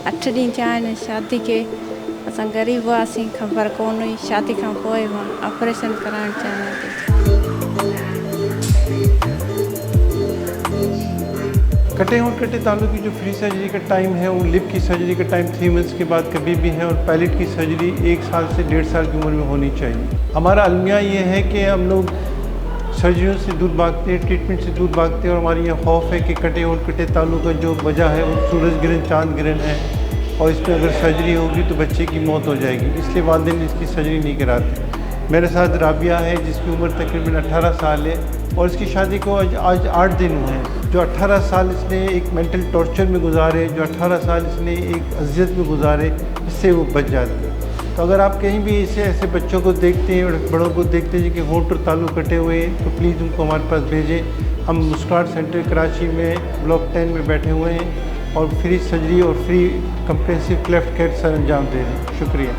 8 ॾींहं थिया आहिनि शादी खे। असां ग़रीब हुआसीं, ख़बर कोन हुई। शादी खां पोइ मां ऑपरेशन कराइणु चाहियां थी। कटे होंठ कटे तालु की जो फ्री सर्जरी का टाइम है वो लिप की सर्जरी का टाइम 3 मंथ्स के बाद कभी भी है, और पैलेट की सर्जरी 1 साल से 1.5 साल की उम्र में होनी चाहिए। हमारा अलमिया ये है कि हम लोग सर्जरियों से दूर भागते हैं, ट्रीटमेंट से दूर भागते हैं, और हमारी ये खौफ है कि कटे होंठ कटे तालु का जो वजह है वो सूरज ग्रहण चांद ग्रहण है, और इसमें अगर सर्जरी होगी तो बच्चे की मौत हो जाएगी, इसलिए वालिदैन इसकी सर्जरी नहीं कराते। मेरे साथ राबिया है जिसकी उम्र तकरीबन 18 साल है, और इसकी शादी को आज 8 दिन हुए हैं। जो 18 साल इसने एक मेंटल टॉर्चर में गुजारे, जो 18 साल इसने एक अजियत में गुजारे, इससे वो बच जाती है। तो अगर आप कहीं भी ऐसे बच्चों को देखते हैं और बड़ों को देखते हैं कि होंठ और तालु कटे हुए हैं, तो प्लीज़ उनको हमारे पास भेजें। हम मुस्कुराहट सेंटर कराची में ब्लॉक 10 में बैठे हुए हैं और फ्री सर्जरी और free comprehensive cleft care sir अंजाम दे रहे हैं। शुक्रिया।